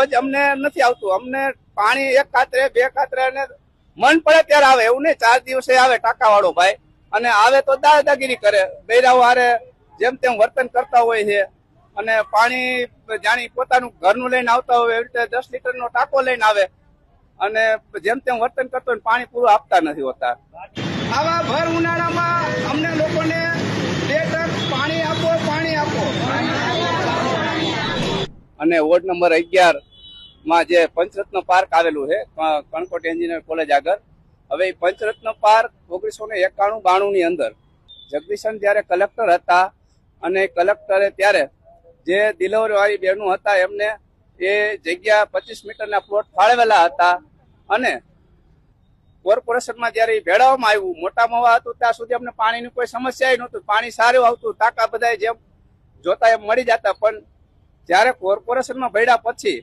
રોજ અમને નથી આવતું. અમને પાણી એક ખાતરે બે ખાતરે અને મન પડે ત્યારે આવે, એવું નહીં 4 દિવસે આવે ટાંકા વાળો ભાઈ, અને આવે તો દાદાગીરી કરે, બૈરાઓ હારે જેમ તેમ વર્તન કરતા હોય છે. અને પાણી જાણી પોતાનું ઘરનું લઈને આવતા હોય એવી રીતે 10 લીટરનો ટાંકો લઈને આવે અને જેમ તેમ વર્તન કરતો હોય, પાણી પૂરું આપતા નથી હોતા. આવા ભર ઉનાળામાં અમને લોકોને 2 ટંક પાણી આપો, પાણી આપો. અને વોર્ડ નંબર 11 માં જે પંચરત્ન પાર્ક આવેલું છે કણકોટ એન્જિનિયર કોલેજ આગળ, હવે એ પંચરત્ન પાર્ક 1991-92 ની અંદર જગદીશન જયારે કલેક્ટર હતા અને કલેક્ટરે ત્યારે જે ડિલિવરી વાળી બહેનો હતા એમને એ જગ્યા 25 મીટરના પ્લોટ ફાળવેલા હતા. અને કોર્પોરેશનમાં જયારે ભેળવવામાં આવ્યું, મોટા મવા હતું ત્યાં સુધી અમને પાણીની કોઈ સમસ્યા નહોતું, પાણી સારું આવતું, ટાંકા બધા જેમ જોતા એમ મળી જતા. પણ જયારે કોર્પોરેશનમાં ભેળ્યા પછી